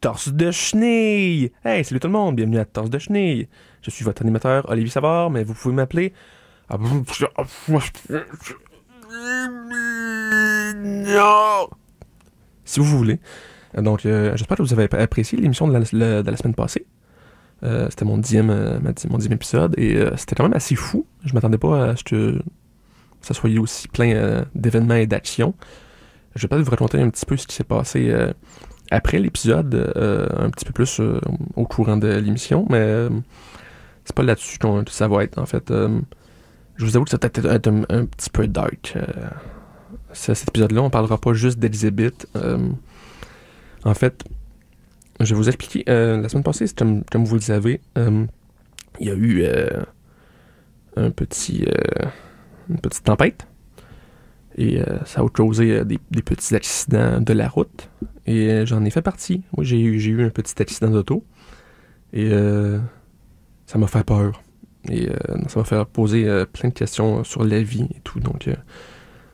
Torse de chenille! Hey, salut tout le monde, bienvenue à Torse de chenille. Je suis votre animateur Olivier Savard, mais vous pouvez m'appeler... si vous voulez. Donc, j'espère que vous avez apprécié l'émission de la semaine passée. C'était mon dixième épisode, et c'était quand même assez fou. Je m'attendais pas à ce que ça soit aussi plein d'événements et d'actions. Je vais peut-être vous raconter un petit peu ce qui s'est passé après l'épisode, un petit peu plus au courant de l'émission, mais c'est pas là-dessus que ça va être, en fait. Je vous avoue que ça va peut-être être un petit peu dark. Cet épisode-là, on parlera pas juste d'Elizabeth. En fait, je vais vous expliquer. La semaine passée, comme vous le savez, il y a eu une petite tempête. Et ça a causé des petits accidents de la route. Et j'en ai fait partie. Oui, j'ai eu un petit accident d'auto. Et ça m'a fait peur. Et ça m'a fait poser plein de questions sur la vie et tout. Donc,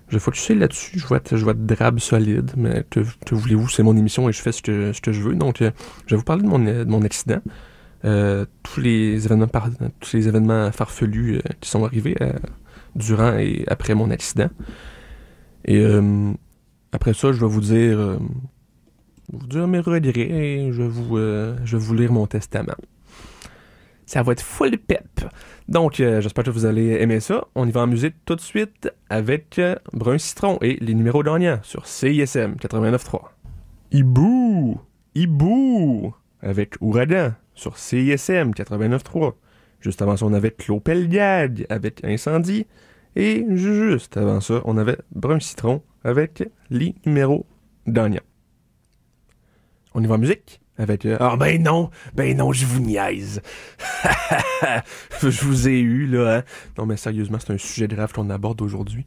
je vais focuser là-dessus. Je vais être drabe solide. Mais que voulez-vous, c'est mon émission et je fais ce que je veux. Donc, je vais vous parler de mon accident. Tous les événements farfelus qui sont arrivés durant et après mon accident. Et après ça, je vais vous dire mes regrets et je vais vous lire mon testament. Ça va être full pep. Donc, j'espère que vous allez aimer ça. On y va en musique tout de suite avec Brun Citron et les numéros gagnants sur CISM 89.3. Hibou avec Ouragan sur CISM 89.3. Juste avant ça, on avait Clopel Gag avec Incendie. Et juste avant ça, on avait Brun Citron avec les numéros gagnants. On y va en musique avec... ben non, je vous niaise. Je vous ai eu, là. Hein? Non, mais sérieusement, c'est un sujet grave qu'on aborde aujourd'hui.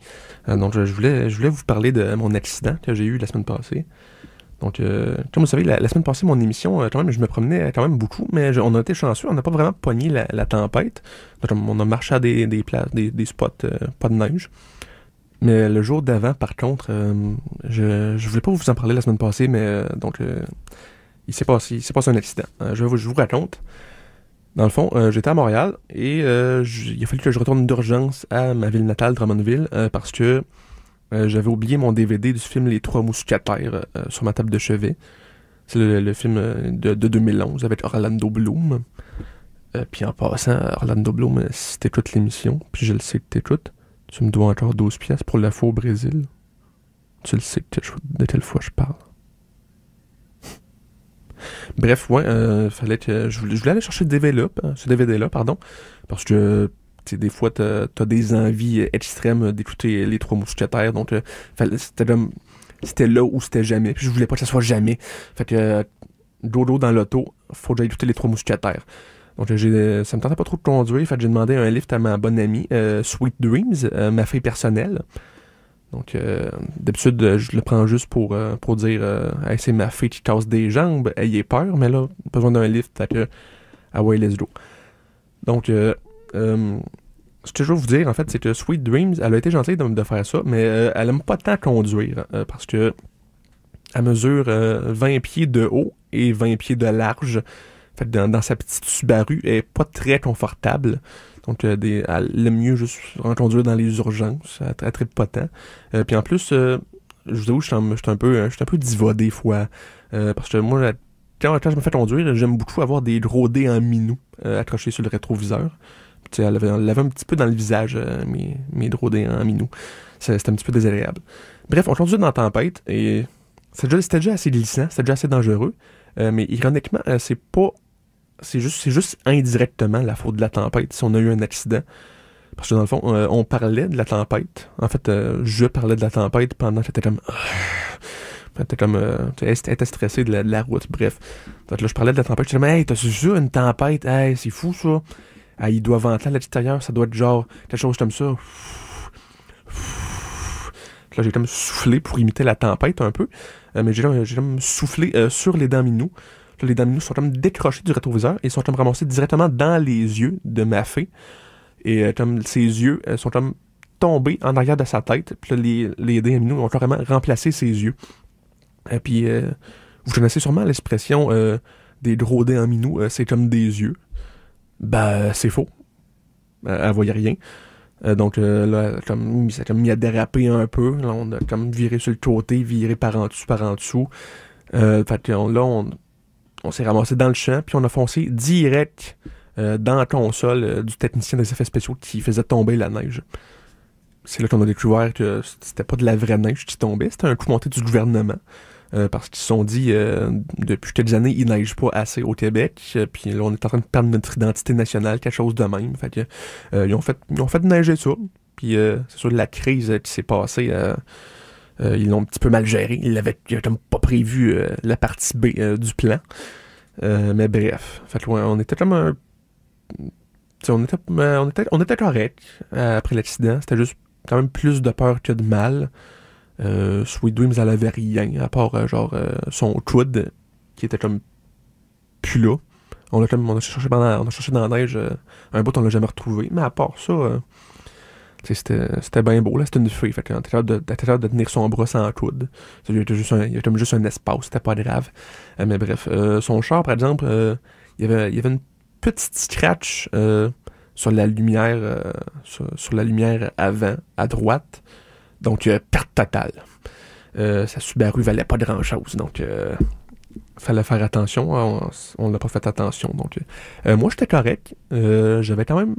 Donc, je voulais vous parler de mon accident que j'ai eu la semaine passée. Donc, comme vous savez, la semaine passée, mon émission, quand même, je me promenais quand même beaucoup, mais on a été chanceux, on n'a pas vraiment pogné la tempête. Donc, on a marché à des places, des spots, pas de neige. Mais le jour d'avant, par contre, je voulais pas vous en parler la semaine passée, mais donc, il s'est passé un accident. Je vous raconte. Dans le fond, j'étais à Montréal et il a fallu que je retourne d'urgence à ma ville natale, Drummondville, parce que j'avais oublié mon DVD du film Les Trois Mousquetaires sur ma table de chevet. C'est le film de 2011 avec Orlando Bloom. Puis en passant, Orlando Bloom, si t'écoutes l'émission, puis je le sais que t'écoutes, tu me dois encore 12 piastres pour la fois au Brésil. Tu le sais de quelle fois je parle. Bref, fallait que je voulais aller chercher ce DVD-là, parce que des fois, t'as des envies extrêmes d'écouter Les Trois Mousquetaires, donc c'était là où c'était jamais, puis je voulais pas que ça soit jamais. Fait que dodo dans l'auto, faut que j'aille écouter Les Trois Mousquetaires. Donc ça me tentait pas trop de conduire, fait que j'ai demandé un lift à ma bonne amie, Sweet Dreams, ma fille personnelle. Donc, d'habitude, je le prends juste pour dire hey, c'est ma fille qui casse des jambes, ayez peur, mais là, besoin d'un lift, fait que ouais, let's go. Donc, ce que je veux vous dire, en fait, c'est que Sweet Dreams, elle a été gentille de faire ça, mais elle aime pas tant conduire, parce que elle mesure 20 pieds de haut et 20 pieds de large. En fait, dans sa petite Subaru, elle est pas très confortable. Donc, elle aime mieux juste conduire dans les urgences. Elle traite pas tant. Puis en plus, je vous avoue, je suis un peu diva des fois. Parce que moi, quand je me fais conduire, j'aime beaucoup avoir des gros dés en minou accrochés sur le rétroviseur. Puis, elle l'avait un petit peu dans le visage, mes gros dés en minou. C'était un petit peu désagréable. Bref, on conduit dans la tempête et c'était déjà assez glissant, c'était déjà assez dangereux. Mais ironiquement, c'est juste indirectement la faute de la tempête si on a eu un accident. Parce que dans le fond, on parlait de la tempête. En fait, je parlais de la tempête pendant que j'étais comme... elle était stressée de la route, bref. Donc là, je parlais de la tempête. Je disais, hey, t'as su ça, une tempête? Hey, c'est fou, ça. Hey, il doit venter à l'extérieur, ça doit être genre quelque chose comme ça. Là, j'ai comme soufflé pour imiter la tempête un peu. Mais j'ai comme soufflé sur les dents minou. Là, les dents de minou sont comme décrochées du rétroviseur et sont comme ramassées directement dans les yeux de ma fée. Et comme ses yeux sont comme tombés en arrière de sa tête. Puis là, les dents de minou ont carrément remplacé ses yeux. Et puis, vous connaissez sûrement l'expression des gros dents en minou, c'est comme des yeux. Ben, c'est faux. Elle voyait rien. Donc là, ça a comme mis à déraper un peu. Là, on a comme viré sur le côté, viré par en dessous. Fait que on s'est ramassé dans le champ, puis on a foncé direct dans la console du technicien des effets spéciaux qui faisait tomber la neige. C'est là qu'on a découvert que c'était pas de la vraie neige qui tombait, c'était un coup monté du gouvernement. Parce qu'ils se sont dit, depuis quelques années, il neige pas assez au Québec, puis là, on est en train de perdre notre identité nationale, quelque chose de même. Fait que, ils ont fait neiger ça, puis c'est sûr, la crise qui s'est passée, ils l'ont un petit peu mal géré. Ils avaient comme pas prévu la partie B du plan. Mais bref, fait que, ouais, on était comme un... On était correct après l'accident, c'était juste quand même plus de peur que de mal. Sweet Dreams, elle avait rien, à part son coude, qui était comme plus là. On a cherché dans la neige un bout, on l'a jamais retrouvé. Mais à part ça, c'était bien beau, là, c'était une fille. Fait qu'elle était capable de tenir son bras sans coude. Il y avait comme juste un espace, c'était pas grave. Mais bref, son char, par exemple, il y avait une petite scratch sur la lumière sur la lumière avant, à droite. Donc, perte totale. Sa Subaru valait pas grand-chose, donc fallait faire attention. On n'a pas fait attention. Donc, moi, j'étais correct. J'avais quand même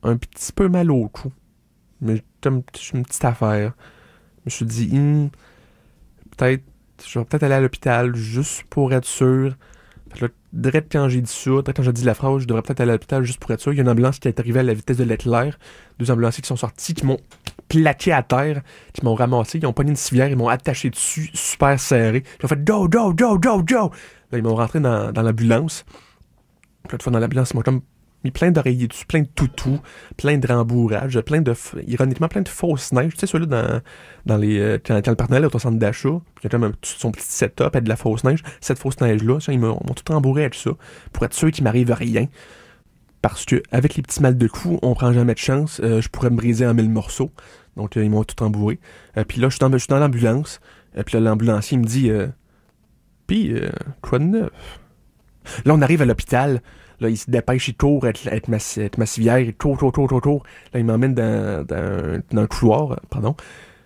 un petit peu mal au cou. Mais comme une petite affaire. Je me suis dit, je vais peut-être aller à l'hôpital juste pour être sûr. Fait là, direct quand j'ai dit ça, direct quand j'ai dit la phrase, je devrais peut-être aller à l'hôpital juste pour être sûr. Il y a une ambulance qui est arrivée à la vitesse de l'éclair. 2 ambulanciers qui sont sortis, qui m'ont plaqué à terre, qui m'ont ramassé, ils ont pogné une civière, ils m'ont attaché dessus, super serré. Ils ont fait go, go, go, go, go! Là, ils m'ont rentré dans l'ambulance. Puis là, une fois dans l'ambulance, ils m'ont comme mis plein d'oreillers dessus, plein de toutous, plein de rembourrages, ironiquement, plein de fausses neiges. Tu sais, ceux-là dans les. Quand le partenaire est au centre d'achat, puis il y a comme son petit setup avec de la fausse neige. Cette fausse neige-là, ça, ils m'ont tout rembourré avec ça, pour être sûr qu'il m'arrive rien. Parce que avec les petits mal de cou, on prend jamais de chance. Je pourrais me briser en 1000 morceaux. Donc, ils m'ont tout embourré. Puis là, je suis dans l'ambulance. Puis là, l'ambulancier me dit Pis, quoi de neuf? Là, on arrive à l'hôpital. Là, il se dépêche, il court avec ma civière. Il court. Là, il m'emmène dans un couloir, pardon.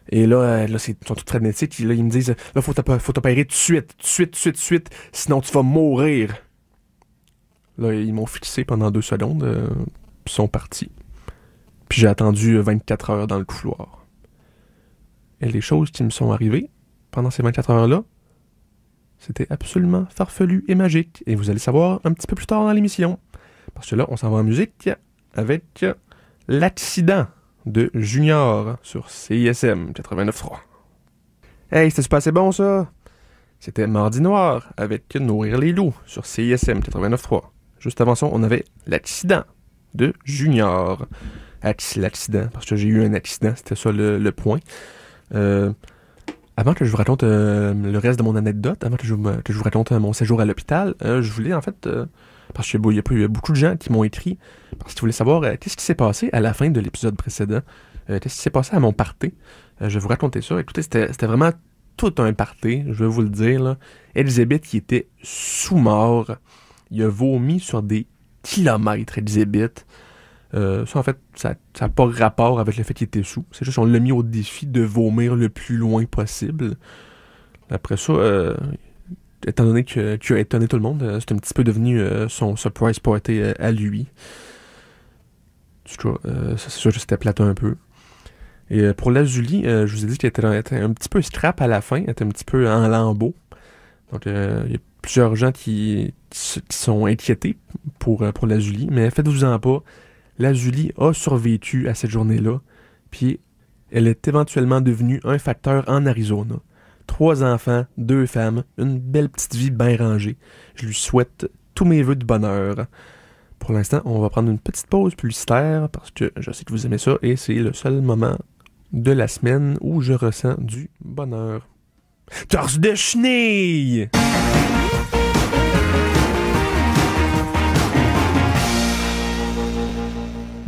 Et là, ils sont tous frénétiques. Là, ils me disent là, faut t'opérer tout de suite. Sinon, tu vas mourir. Là, ils m'ont fixé pendant 2 secondes. Puis ils sont partis. Puis j'ai attendu 24 heures dans le couloir. Et les choses qui me sont arrivées pendant ces 24 heures-là, c'était absolument farfelu et magique. Et vous allez savoir un petit peu plus tard dans l'émission. Parce que là, on s'en va en musique avec l'accident de Junior sur CISM 89.3. Hey, c'était super, c'est bon ça? C'était Mardi Noir avec Nourrir les loups sur CISM 89.3. Juste avant ça, on avait l'accident de Junior. L'accident, parce que j'ai eu un accident, c'était ça le point. Avant que je vous raconte le reste de mon anecdote, avant que je vous raconte mon séjour à l'hôpital, je voulais en fait, parce qu'il y a beaucoup de gens qui m'ont écrit, parce qu'ils voulaient savoir qu'est-ce qui s'est passé à la fin de l'épisode précédent, qu'est-ce qui s'est passé à mon party. Je vais vous raconter ça. Écoutez, c'était vraiment tout un party, je vais vous le dire. Là. Elisabeth qui était sous-mort, il a vomi sur des kilomètres, Elisabeth. Ça, en fait, ça n'a pas rapport avec le fait qu'il était sous. C'est juste qu'on l'a mis au défi de vomir le plus loin possible. Après ça, étant donné qu'il a étonné tout le monde, c'est un petit peu devenu son surprise party à lui. En tout cas, c'est sûr que c'était plate un peu. Et pour Lazuli, je vous ai dit qu'elle était un petit peu scrap à la fin. Elle était un petit peu en lambeaux. Donc, il y a plusieurs gens qui sont inquiétés pour Lazuli. Mais faites-vous-en pas. Lazuli a survécu à cette journée-là, puis elle est éventuellement devenue un facteur en Arizona. 3 enfants, 2 femmes, une belle petite vie bien rangée. Je lui souhaite tous mes vœux de bonheur. Pour l'instant, on va prendre une petite pause publicitaire, parce que je sais que vous aimez ça, et c'est le seul moment de la semaine où je ressens du bonheur. Torse de chenille!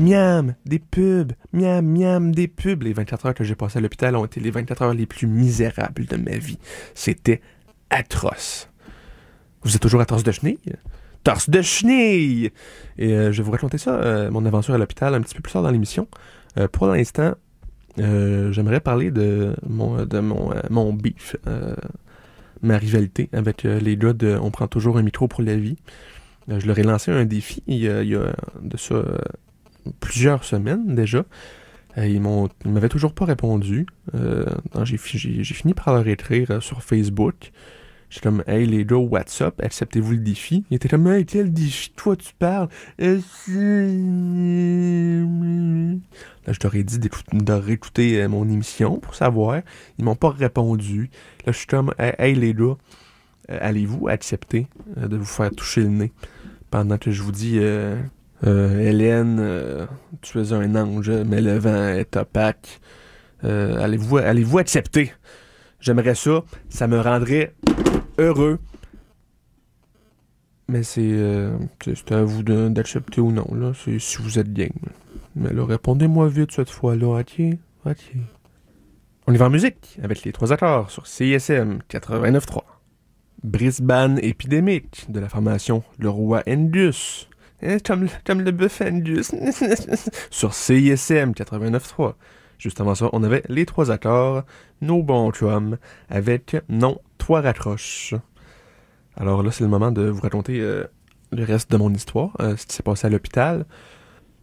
miam, des pubs, miam, miam, des pubs. Les 24 heures que j'ai passées à l'hôpital ont été les 24 heures les plus misérables de ma vie. C'était atroce. Vous êtes toujours à Torse de Chenille? Torse de Chenille! Et je vais vous raconter ça, mon aventure à l'hôpital, un petit peu plus tard dans l'émission. Pour l'instant, j'aimerais parler de mon beef, ma rivalité avec les gars de On prend toujours un micro pour la vie. Je leur ai lancé un défi il y a de ça plusieurs semaines déjà. Ils m'avaient toujours pas répondu. J'ai fini par leur écrire sur Facebook. J'étais comme, hey les gars, what's up? Acceptez-vous le défi? Ils étaient comme, hey, quel défi, toi tu parles? Là, je leur ai dit de réécouter mon émission pour savoir. Ils m'ont pas répondu. Là, je suis comme, hey les gars, allez-vous accepter de vous faire toucher le nez pendant que je vous dis, Hélène, tu es un ange, mais le vent est opaque. Allez-vous accepter? J'aimerais ça. Ça me rendrait heureux. Mais c'est à vous d'accepter ou non, là. C'est si vous êtes game. Mais là, répondez-moi vite cette fois-là, ok? On y va en musique, avec les 3 accords sur CISM 89.3. Brisbane épidémique, de la formation Le Roi Angus. Comme le bœuf Angus. Sur CISM 89.3. Juste avant ça, on avait les 3 accords, nos bons chums, avec non, 3 raccroches. Alors là, c'est le moment de vous raconter le reste de mon histoire, ce qui s'est passé à l'hôpital.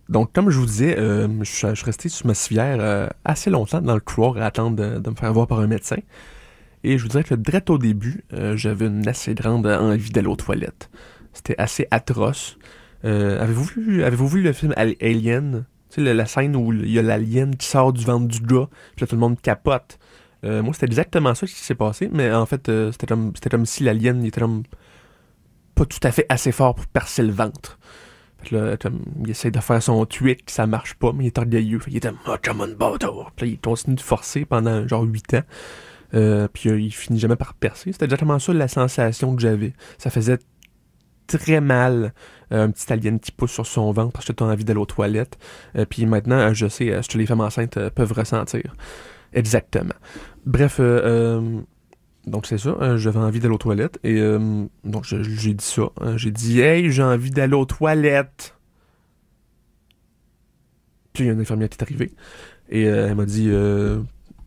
Donc, comme je vous disais, je suis resté sur ma civière assez longtemps dans le couloir à attendre de me faire voir par un médecin. Et je vous dirais que direct au début, j'avais une assez grande envie d'aller aux toilettes. C'était assez atroce. Avez-vous vu le film Alien? Tu sais, la scène où il y a l'alien qui sort du ventre du gars, puis là tout le monde capote. Moi, c'était exactement ça qui s'est passé, mais en fait, c'était comme si l'alien il était comme pas tout à fait assez fort pour percer le ventre. Fait que là, il essaie de faire son tweet, ça marche pas, mais il est orgueilleux. Fait qu'il était come on, Bodo. Puis là, il continue de forcer pendant genre 8 ans. Puis il finit jamais par percer. C'était exactement ça la sensation que j'avais. Ça faisait très mal, un petit alien qui pousse sur son ventre parce que tu as envie d'aller aux toilettes. Puis maintenant, je sais ce que les femmes enceintes peuvent ressentir. Exactement. Bref, donc c'est ça, j'avais envie d'aller aux toilettes et donc j'ai dit ça. J'ai dit, hey, j'ai envie d'aller aux toilettes. Puis il y a une infirmière qui est arrivée et elle m'a dit,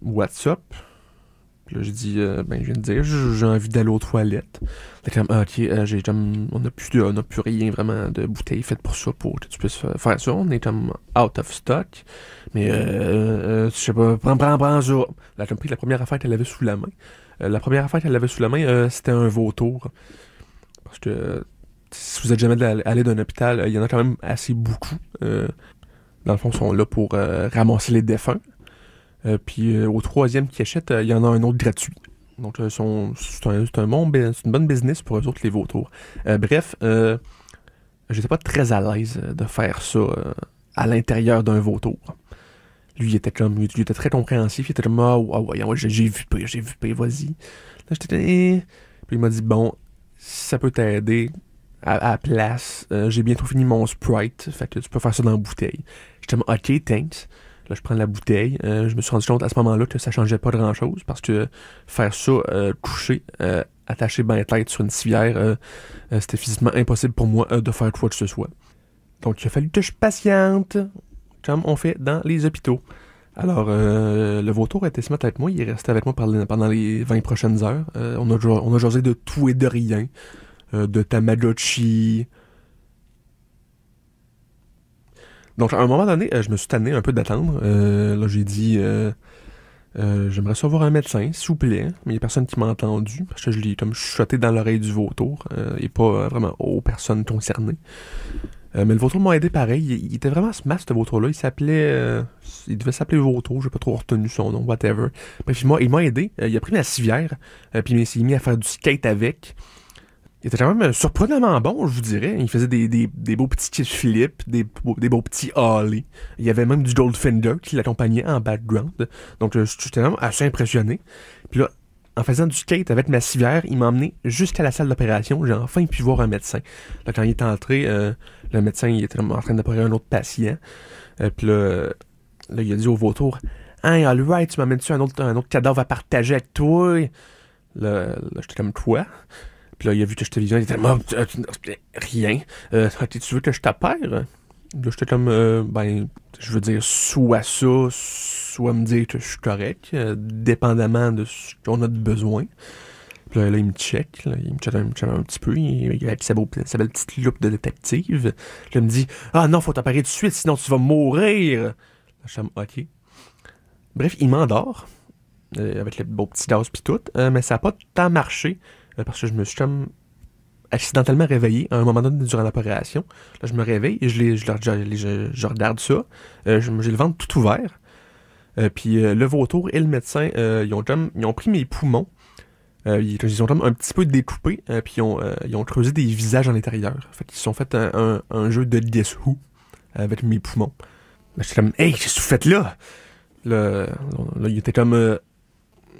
what's up? Puis là, j'ai dit, je viens de dire, j'ai envie d'aller aux toilettes. Fait comme, ok, on n'a plus rien vraiment de bouteilles faites pour ça, pour que tu puisses faire ça. On est comme out of stock. Mais, je sais pas, prends ça. Elle a comme pris la première affaire qu'elle avait sous la main. La première affaire qu'elle avait sous la main, c'était un vautour. Parce que, si vous êtes jamais allé d'un hôpital, il y en a quand même assez beaucoup. Dans le fond, ils sont là pour ramasser les défunts. Puis au 3e qui achète, il y en a un autre gratuit. Donc c'est une bonne business pour eux autres, les vautours. Bref, j'étais pas très à l'aise de faire ça à l'intérieur d'un vautour. Lui, il était très compréhensif. Il était comme, j'ai vu pas, vas-y. Là, j'étais, Puis il m'a dit, bon, si ça peut t'aider, à la place, j'ai bientôt fini mon Sprite, fait que tu peux faire ça dans la bouteille. J'étais comme, ok, thanks. Là, je prends la bouteille. Je me suis rendu compte à ce moment-là que ça changeait pas grand-chose parce que faire ça couché, attaché ben tête sur une civière, c'était physiquement impossible pour moi de faire quoi que ce soit. Donc, il a fallu que je patiente, comme on fait dans les hôpitaux. Alors, le vautour était ce matin avec moi. Il est resté avec moi pendant les 20 prochaines heures. On a jasé de tout et de rien. De Tamagotchi. Donc, à un moment donné, je me suis tanné un peu d'attendre. Là, j'ai dit, j'aimerais savoir un médecin, s'il vous plaît. Mais il n'y a personne qui m'a entendu, parce que je l'ai comme chuchoté dans l'oreille du vautour, et pas vraiment aux personnes concernées. Mais le vautour m'a aidé pareil. Il était vraiment smart, ce vautour-là. Il s'appelait... il devait s'appeler Vautour, j'ai pas trop retenu son nom, whatever. Bref, il m'a aidé. Il a pris ma civière, puis il s'est mis à faire du skate avec. Il était quand même surprenamment bon, je vous dirais. Il faisait des beaux petits kick-flips, des beaux petits ollies. Il y avait même du Goldfinger qui l'accompagnait en background. Donc, j'étais vraiment assez impressionné. Puis là, en faisant du skate avec ma civière, il m'a emmené jusqu'à la salle d'opération. J'ai enfin pu voir un médecin. Là, quand il est entré, le médecin il était en train d'opérer un autre patient. Puis là, il a dit au vautour, « Hey, alright, tu m'amènes-tu un autre cadavre à partager avec toi? » Là, j'étais comme, « Quoi? » Puis là, il a vu que j'étais vivant, il était comme, « Rien. Tu veux que je t'opère? » Là, j'étais comme, je veux dire, soit ça, soit me dire que je suis correct, dépendamment de ce qu'on a de besoin. Puis là, il me check, il me check un petit peu, il a sa belle petite loupe de détective. Là, il me dit, « Ah non, faut t'opérer tout de suite, sinon tu vas mourir. » Là, je suis comme, « Ok. » Bref, il m'endort, avec le beau petit gaz pis tout, mais ça n'a pas tant marché, parce que je me suis comme accidentellement réveillé à un moment donné durant l'opération. Là, je me réveille et je regarde ça. J'ai le ventre tout ouvert. Puis le vautour et le médecin, ils ont pris mes poumons. Ils ont comme un petit peu découpé. Puis ils ont creusé des visages à l'intérieur. Fait qu'ils se sont fait un jeu de Guess Who avec mes poumons. Là, j'étais comme, hey, qu'est-ce que vous faites là? Là, il était comme,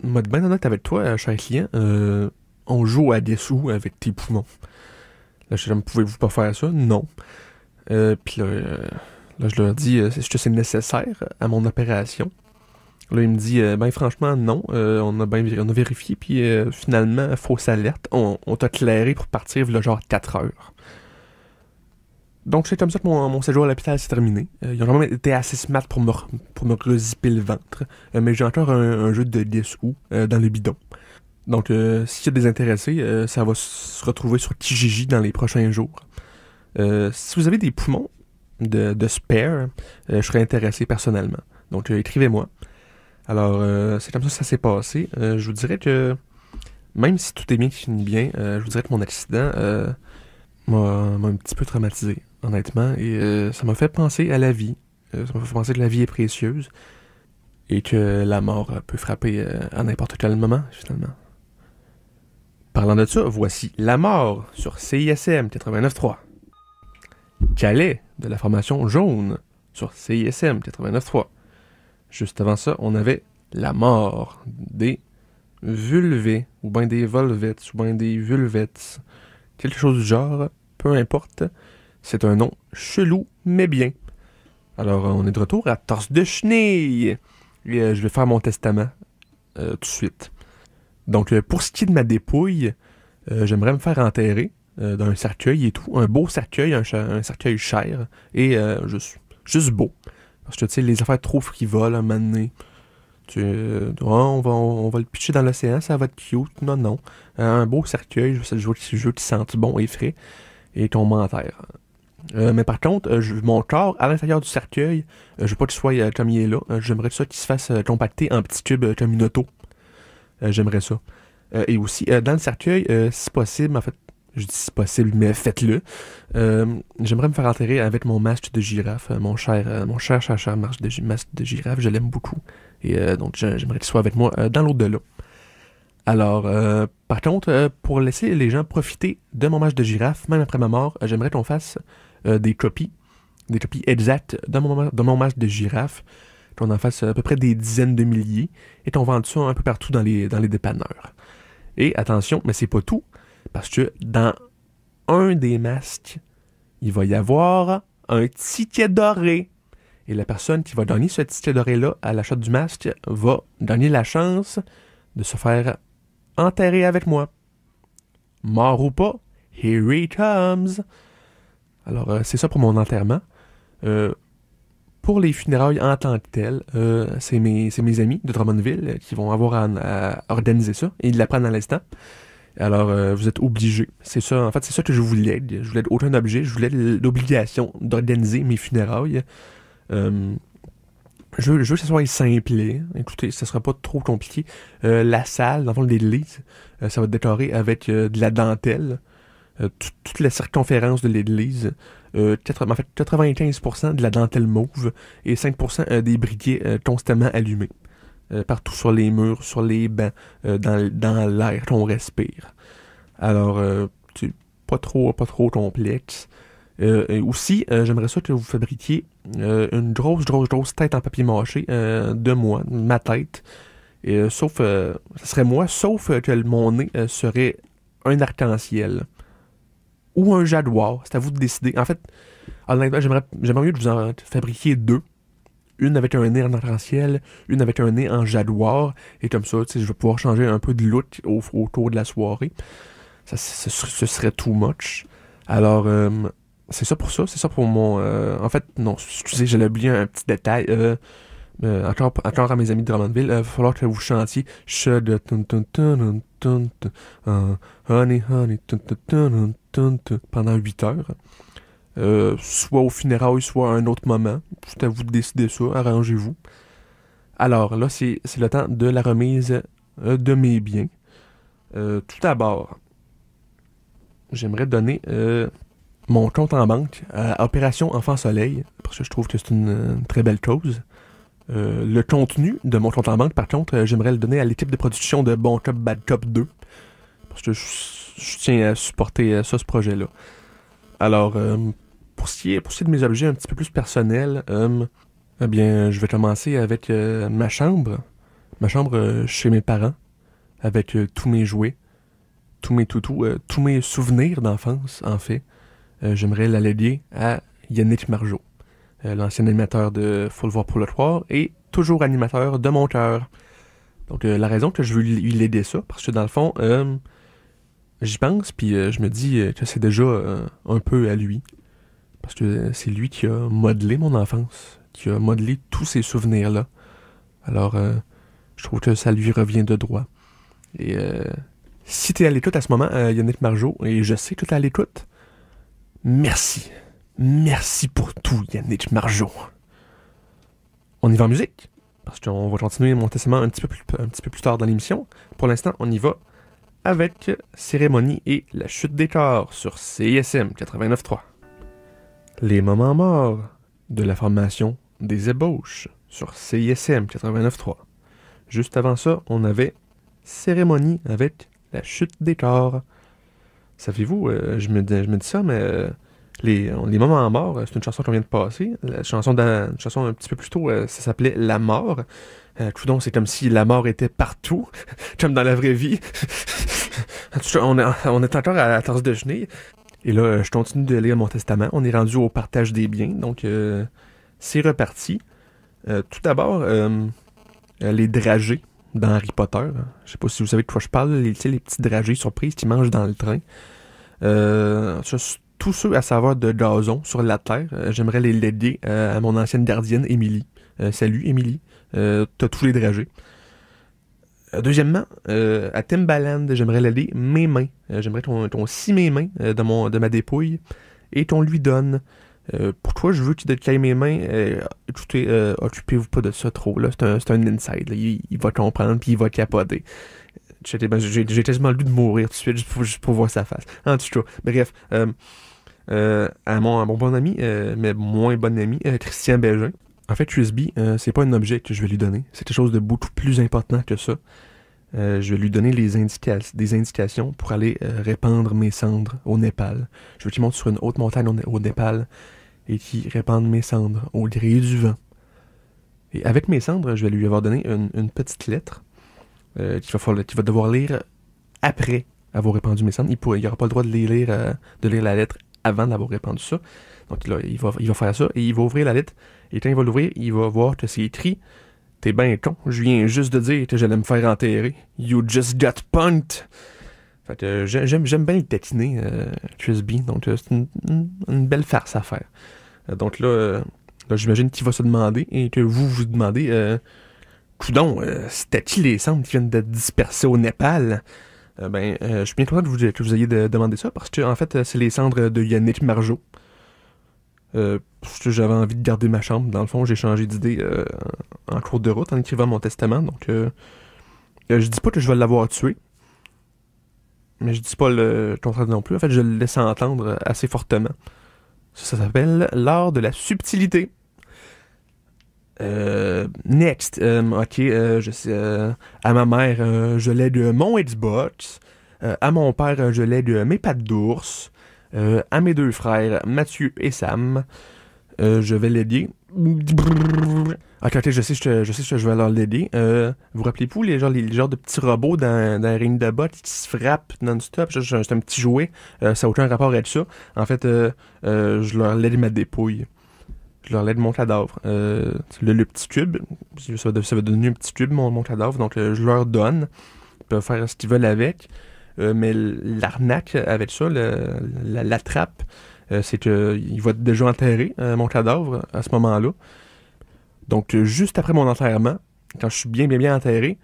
mode ben honnête avec toi, cher client. On joue à des sous avec tes poumons. Là, je me pouvez-vous pas faire ça? Non. Puis là, je leur dis, est-ce que c'est nécessaire à mon opération? Là, il me dit, ben franchement, non. On a vérifié, puis finalement, fausse alerte. On t'a clairé pour partir, là, genre 4 heures. Donc, c'est comme ça que mon séjour à l'hôpital s'est terminé. Ils ont vraiment été assez smart pour me rezipper le ventre. Mais j'ai encore un jeu de Guess Who dans le bidon. Donc, s'il y a des intéressés, ça va se retrouver sur Kijiji dans les prochains jours. Si vous avez des poumons de spare, je serais intéressé personnellement. Donc, écrivez-moi. Alors, c'est comme ça que ça s'est passé. Je vous dirais que, même si tout est bien qui finit bien, je vous dirais que mon accident m'a un petit peu traumatisé, honnêtement. Et ça m'a fait penser à la vie. Ça m'a fait penser que la vie est précieuse. Et que la mort peut frapper à n'importe quel moment, finalement. Parlant de ça, voici La Mort sur CISM 89.3. Calais de la formation Jaune sur CISM 89.3. Juste avant ça, on avait La Mort des Vulvés, ou bien des Volvets, ou bien des Vulvets. Quelque chose du genre, peu importe. C'est un nom chelou, mais bien. Alors, on est de retour à Torse de Chenille. Et je vais faire mon testament tout de suite. Donc, pour ce qui est de ma dépouille, j'aimerais me faire enterrer dans un cercueil et tout. Un beau cercueil, un cercueil cher et juste beau. Parce que, tu sais, les affaires trop frivoles, à un moment donné, on va le pitcher dans l'océan, ça va être cute. Non. Un beau cercueil, je veux qu'il sente bon et frais et qu'on m'enterre. Mais par contre, mon corps, à l'intérieur du cercueil, je veux pas qu'il soit comme il est là. J'aimerais ça qu'il se fasse compacter en petits cubes comme une auto. J'aimerais ça. Et aussi, dans le cercueil, si possible, en fait, je dis si possible, mais faites-le. J'aimerais me faire enterrer avec mon masque de girafe, mon cher masque de girafe, je l'aime beaucoup. Et donc, j'aimerais qu'il soit avec moi dans l'au-delà. Alors, par contre, pour laisser les gens profiter de mon masque de girafe, même après ma mort, j'aimerais qu'on fasse des copies exactes de mon masque de girafe, qu'on en fasse à peu près des dizaines de milliers, et qu'on vende ça un peu partout dans les dépanneurs. Et attention, mais c'est pas tout, parce que dans un des masques, il va y avoir un ticket doré. Et la personne qui va gagner ce ticket doré-là à l'achat du masque va gagner la chance de se faire enterrer avec moi. Mort ou pas, here he comes. Alors, c'est ça pour mon enterrement. Pour les funérailles en tant que telles, c'est mes amis de Drummondville qui vont avoir à organiser ça. Et ils l'apprennent à l'instant. Alors, vous êtes obligés. C'est ça, en fait, c'est ça que je voulais. Je voulais aucun objet. Je voulais l'obligation d'organiser mes funérailles. Je veux que ça soit simple. Écoutez, ça sera pas trop compliqué. La salle, dans le fond, l'église, ça va être décoré avec de la dentelle. Toute la circonférence de l'église. En fait, 95% de la dentelle mauve et 5% des briquets constamment allumés. Partout sur les murs, sur les bancs, dans l'air qu'on respire. Alors, c'est pas trop complexe. Et aussi, j'aimerais ça que vous fabriquiez une grosse tête en papier mâché de moi, ma tête, Et sauf, ce serait moi, sauf que mon nez serait un arc-en-ciel ou un jaguar. C'est à vous de décider. En fait, honnêtement, j'aimerais mieux que vous en fabriquiez deux. Une avec un nez en arc-en-ciel, une avec un nez en jaguar. Et comme ça, je vais pouvoir changer un peu de look autour de la soirée. Ce serait too much. Alors, c'est ça pour ça. C'est ça pour mon... en fait, non, excusez, j'ai oublié un petit détail. Encore à mes amis de Drummondville, il va falloir que vous chantiez Shut Honey, honey, pendant 8 heures. Soit au funérailles, soit à un autre moment. C'est à vous de décider ça, arrangez-vous. Alors là, c'est le temps de la remise de mes biens. Tout d'abord, j'aimerais donner mon compte en banque à Opération Enfant Soleil, parce que je trouve que c'est une très belle cause. Le contenu de mon compte en banque, par contre, j'aimerais le donner à l'équipe de production de Bon Cop, Bad Cop 2, parce que je tiens à supporter ce projet-là. Alors, pour ce qui est de mes objets un petit peu plus personnels, eh bien, je vais commencer avec ma chambre. Ma chambre chez mes parents, avec tous mes jouets, tous mes toutous, tous mes souvenirs d'enfance, en fait. J'aimerais la léguer à Yannick Margeau, l'ancien animateur de Faut le voir pour le croire et toujours animateur de mon cœur. Donc, la raison que je veux lui léguer ça, parce que dans le fond, j'y pense, puis je me dis que c'est déjà un peu à lui. Parce que c'est lui qui a modelé mon enfance, qui a modelé tous ces souvenirs-là. Alors, je trouve que ça lui revient de droit. Et si t'es à l'écoute à ce moment, Yannick Margeau, et je sais que t'es à l'écoute, merci. Merci pour tout, Yannick Margeau. On y va en musique, parce qu'on va continuer mon testament un petit peu plus tard dans l'émission. Pour l'instant, on y va avec Cérémonie et la chute des corps sur CISM 89.3. Les moments morts de la formation des ébauches sur CISM 89.3. Juste avant ça, on avait Cérémonie avec la chute des corps. Savez-vous, je me dis ça, mais les moments morts, c'est une chanson qu'on vient de passer. Une chanson un petit peu plus tôt, ça s'appelait La mort. Coudon, c'est comme si la mort était partout, comme dans la vraie vie. on est encore à la tasse de chenille. Et là, je continue de lire mon testament. On est rendu au partage des biens, donc c'est reparti. Tout d'abord, les dragées dans Harry Potter. Je sais pas si vous savez de quoi je parle, les petits dragées surprises qui mangent dans le train. Tous ceux à saveur de gazon sur la terre, j'aimerais les léguer à mon ancienne gardienne, Émilie. Salut, Émilie. T'as tous les dragées. Deuxièmement, à Timbaland, j'aimerais léguer mes mains. J'aimerais qu'on scie mes mains de ma dépouille et qu'on lui donne. Pourquoi je veux qu'il décaille mes mains? Écoutez, occupez-vous pas de ça trop, là. C'est un inside, là. Il va comprendre puis il va capoter. J'ai quasiment le but de mourir tout de suite juste pour voir sa face. En tout cas, bref. À mon bon ami, mais moins bon ami, Christian Bégin. En fait, USB, c'est pas un objet que je vais lui donner. C'est quelque chose de beaucoup plus important que ça. Je vais lui donner des indications pour aller répandre mes cendres au Népal. Je veux qu'il monte sur une haute montagne au Népal et qu'il répande mes cendres au gré du vent. Et avec mes cendres, je vais lui avoir donné une petite lettre qu'il va devoir lire après avoir répandu mes cendres. Il n'aura pas le droit de lire la lettre avant d'avoir répandu ça. Donc là, il va faire ça et il va ouvrir la lettre. Et quand il va l'ouvrir, il va voir que c'est écrit « T'es ben con, je viens juste de dire que j'allais me faire enterrer. You just got punked. » Fait que j'aime bien le tatiner, QSB. Donc c'est une belle farce à faire. Donc là, j'imagine qu'il va se demander et que vous demandez coudon, c'était qui les cendres qui viennent d'être dispersés au Népal? Je suis bien content que vous ayez demandé ça parce que en fait, c'est les cendres de Yannick Margeau. Parce que j'avais envie de garder ma chambre. Dans le fond, j'ai changé d'idée en cours de route en écrivant mon testament. Donc, je dis pas que je vais l'avoir tué. Mais je dis pas le contraire non plus. En fait, je le laisse entendre assez fortement. Ça s'appelle l'art de la subtilité. Next. Ok, je sais. À ma mère, je lègue mon Xbox. À mon père, je lègue mes pattes d'ours. À mes deux frères, Mathieu et Sam, je vais léguer Ok, ok, je sais que je vais leur l'aider. Vous rappelez-vous les genres de petits robots dans un ring de bottes qui se frappent non-stop? C'est un petit jouet. Ça n'a aucun rapport avec ça. En fait, je leur lède ma dépouille. Je leur lède mon cadavre. Le petit cube, ça va devenir un petit cube, mon cadavre. Donc, je leur donne. Ils peuvent faire ce qu'ils veulent avec. Mais l'arnaque avec ça, la trappe, c'est qu'il va déjà enterrer mon cadavre à ce moment-là. Donc, juste après mon enterrement, quand je suis bien enterré,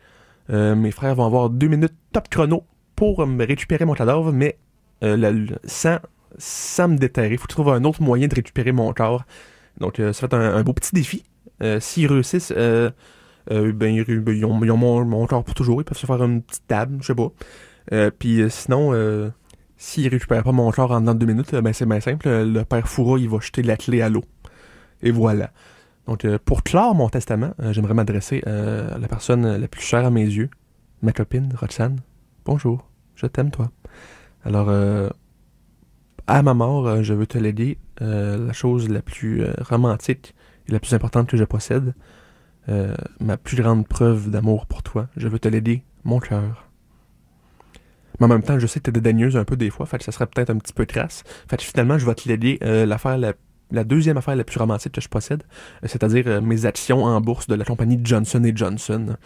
mes frères vont avoir 2 minutes top chrono pour me récupérer mon cadavre, mais sans me déterrer. Il faut trouver un autre moyen de récupérer mon corps. Donc, ça va être un beau petit défi. S'ils réussissent, ils ont mon corps pour toujours. Ils peuvent se faire une petite table, je sais pas. Puis sinon, s'ils récupèrent pas mon corps en dedans de 2 minutes, ben c'est bien simple. Le père Foura, il va jeter la clé à l'eau. Et voilà. Donc, pour clore mon testament, j'aimerais m'adresser à la personne la plus chère à mes yeux, ma copine, Roxane. Bonjour, je t'aime, toi. Alors, à ma mort, je veux te léguer la chose la plus romantique et la plus importante que je possède, ma plus grande preuve d'amour pour toi. Je veux te léguer mon cœur. Mais en même temps, je sais que t'es dédaigneuse un peu des fois, fait que ça serait peut-être un petit peu crasse. Fait que finalement, je vais te léguer la deuxième affaire la plus romantique que je possède, c'est-à-dire mes actions en bourse de la compagnie Johnson Johnson.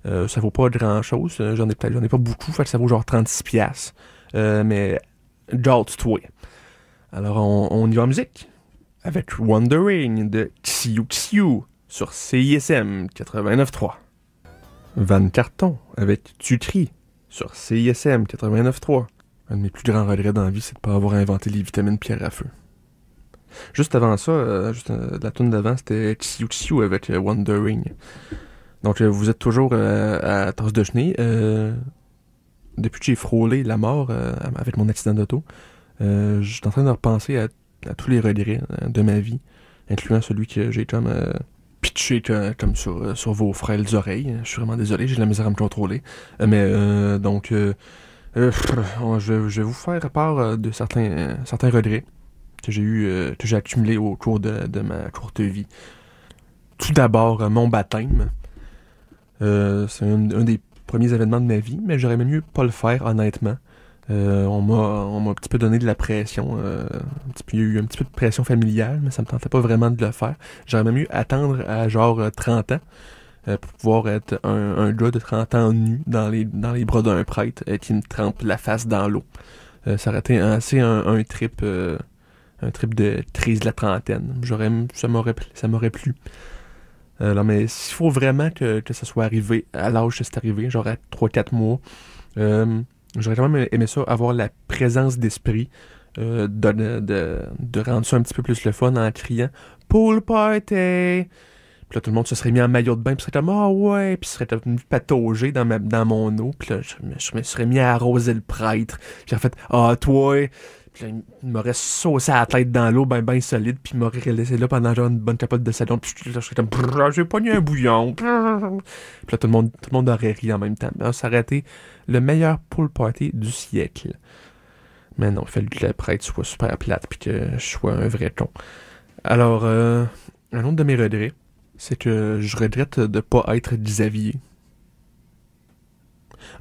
Ça vaut pas grand-chose, j'en ai pas beaucoup, fait que ça vaut genre 36 piastres. Mais jolts-toi. Alors, on y va en musique avec Wondering de Xiu Xiu sur CISM 89.3. Van Carton avec Tu cries sur CISM 89.3. Un de mes plus grands regrets dans la vie, c'est de ne pas avoir inventé les vitamines pierre à feu. Juste avant ça, la tune d'avant, c'était Xiu Xiu avec Wondering. Donc, vous êtes toujours à Tasse de Chenille. Depuis que j'ai frôlé la mort avec mon accident d'auto, je suis en train de repenser à tous les regrets de ma vie, incluant celui que j'ai comme pitché comme sur vos frêles oreilles. Je suis vraiment désolé, j'ai de la misère à me contrôler. Donc, je vais vous faire part de certains regrets que j'ai accumulés au cours de ma courte vie. Tout d'abord, mon baptême. C'est un des premiers événements de ma vie, mais j'aurais même mieux pas le faire, honnêtement. On m'a un petit peu donné de la pression. Il y a eu un petit peu de pression familiale, mais ça me tentait pas vraiment de le faire. J'aurais même mieux attendre à genre 30 ans pour pouvoir être un gars de 30 ans nu dans les bras d'un prêtre qui me trempe la face dans l'eau. Ça aurait été un trip de crise de la trentaine. Ça m'aurait plu. Non, mais s'il faut vraiment que ça soit arrivé à l'âge que c'est arrivé, genre à 3-4 mois, j'aurais quand même aimé ça, avoir la présence d'esprit de rendre ça un petit peu plus le fun en criant Pool party! Puis là, tout le monde se serait mis en maillot de bain, puis serait comme ah ouais, puis serait venu patauger dans mon eau, puis là, je me serais mis à arroser le prêtre, puis en fait, ah toi! Puis là, il m'aurait saucé à la tête dans l'eau ben solide, puis il m'aurait laissé là pendant genre une bonne capote de salon, puis là, je serais comme j'ai pogné un bouillon. Puis là, tout le monde aurait ri en même temps. Alors, ça aurait été le meilleur pool party du siècle. Mais non, il fallait que le prêtre soit super plate, puis que je sois un vrai con. Alors, un autre de mes regrets, c'est que je regrette de pas être Xavier.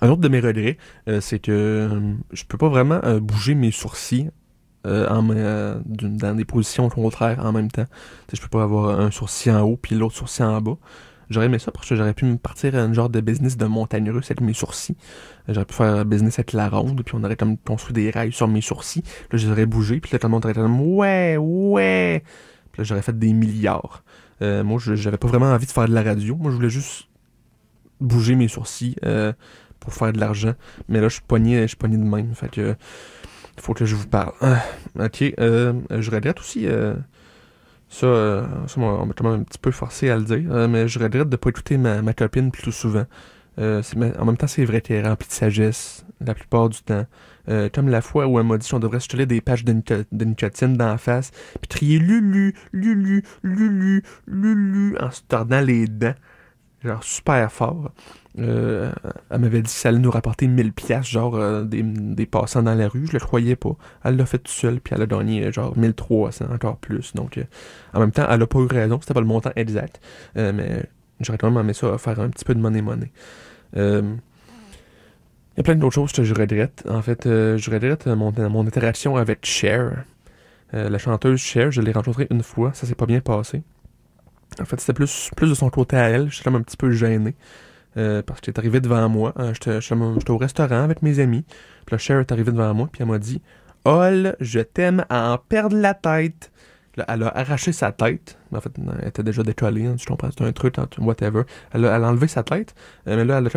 Un autre de mes regrets, c'est que je peux pas vraiment bouger mes sourcils dans des positions contraires en même temps. Je peux pas avoir un sourcil en haut puis l'autre sourcil en bas. J'aurais aimé ça parce que j'aurais pu me partir à un genre de business de montagne russe avec mes sourcils. J'aurais pu faire un business avec la ronde, puis on aurait comme construit des rails sur mes sourcils. Là, j'aurais bougé, puis là, tout le monde aurait été comme ouais. Puis là, j'aurais fait des milliards. Moi, j'avais pas vraiment envie de faire de la radio. Moi, je voulais juste bouger mes sourcils pour faire de l'argent. Mais là, je suis pogné de même. Fait que faut que je vous parle. Ok. Je regrette aussi ça on m'a quand même un petit peu forcé à le dire, mais je regrette de pas écouter ma copine plus souvent. En même temps, c'est vrai qu'elle est remplie de sagesse la plupart du temps. Comme la fois où elle m'a dit qu'on devrait se jeter des pages de nicotine dans la face, puis crier Lulu, Lulu, Lulu, Lulu, en se tordant les dents. Genre super fort. Elle m'avait dit que ça allait nous rapporter 1000$, genre des passants dans la rue. Je le croyais pas. Elle l'a fait toute seule, puis elle a gagné genre 1300, encore plus. Donc, en même temps, elle a pas eu raison. C'était pas le montant exact. Mais j'aurais quand même aimé ça faire un petit peu de money. Il y a plein d'autres choses que je regrette. En fait, je regrette mon interaction avec Cher. La chanteuse Cher, je l'ai rencontrée une fois. Ça s'est pas bien passé. En fait, c'était plus de son côté à elle. J'étais comme un petit peu gêné. Parce qu'elle est arrivée devant moi. J'étais au restaurant avec mes amis. Puis là, Cher est arrivée devant moi. Puis elle m'a dit Hol, je t'aime à en perdre la tête. Là, elle a arraché sa tête. En fait, elle était déjà décollée. Hein, tu comprends? C'était un truc, whatever. Elle a enlevé sa tête. Mais là, elle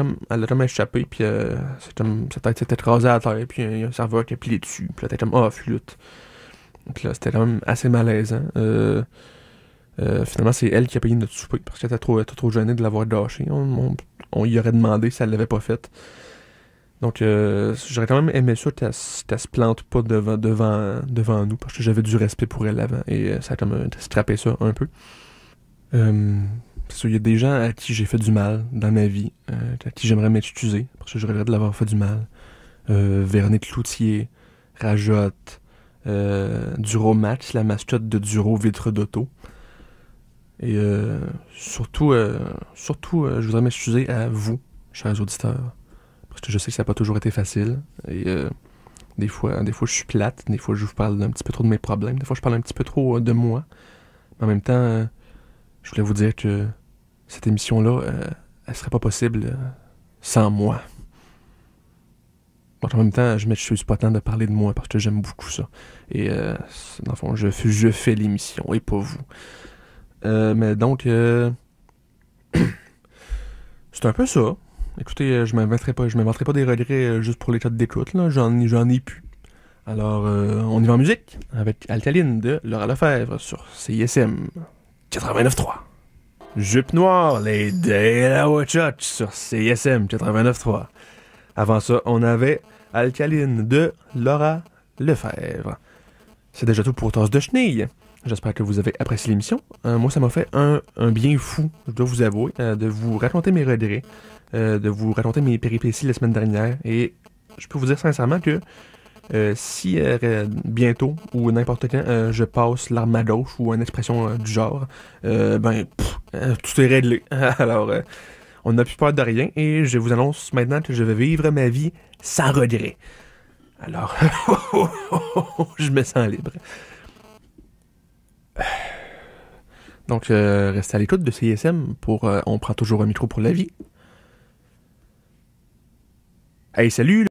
a comme échappé. Puis sa tête s'était écrasée à terre. Puis il y a un serveur qui a plié dessus. Puis là, t'es comme flûte. Puis là, c'était quand même assez malaisant. Finalement, c'est elle qui a payé notre souper parce qu'elle était trop gênée de l'avoir gâché. On y aurait demandé si elle l'avait pas fait. Donc, j'aurais quand même aimé ça qu'elle se plante pas devant nous parce que j'avais du respect pour elle avant et ça a comme scrappé ça un peu. C'est sûr, il y a des gens à qui j'ai fait du mal dans ma vie, à qui j'aimerais m'excuser parce que je regrette de l'avoir fait du mal. Véronique Cloutier, Rajotte, Duro Max, la mascotte de Duro Vitre d'Auto. Et surtout, je voudrais m'excuser à vous, chers auditeurs, parce que je sais que ça n'a pas toujours été facile. Et des fois, je suis plate, des fois, je vous parle un petit peu trop de mes problèmes, des fois, je parle un petit peu trop de moi. Mais en même temps, je voulais vous dire que cette émission-là, elle serait pas possible sans moi. Bon, en même temps, je m'excuse pas tant de parler de moi parce que j'aime beaucoup ça. Et dans le fond, je fais l'émission et pas vous. Mais donc, c'est un peu ça. Écoutez, je m'inventerai pas des regrets juste pour les codes d'écoute, là. J'en ai plus. Alors, on y va en musique avec Alcaline de Laura Lefebvre sur CISM 89.3. Jupe noire, les De La Watch sur CISM 89.3. Avant ça, on avait Alcaline de Laura Lefebvre. C'est déjà tout pour Tasse de Chenille. J'espère que vous avez apprécié l'émission. Moi, ça m'a fait un bien fou, je dois vous avouer, de vous raconter mes regrets, de vous raconter mes péripéties la semaine dernière. Et je peux vous dire sincèrement que si bientôt ou n'importe quand je passe l'arme à gauche ou une expression du genre, tout est réglé. Alors, on n'a plus peur de rien et je vous annonce maintenant que je vais vivre ma vie sans regret. Alors, je me sens libre. Donc, restez à l'écoute de CISM pour On prend toujours un micro pour la vie. Hey, salut!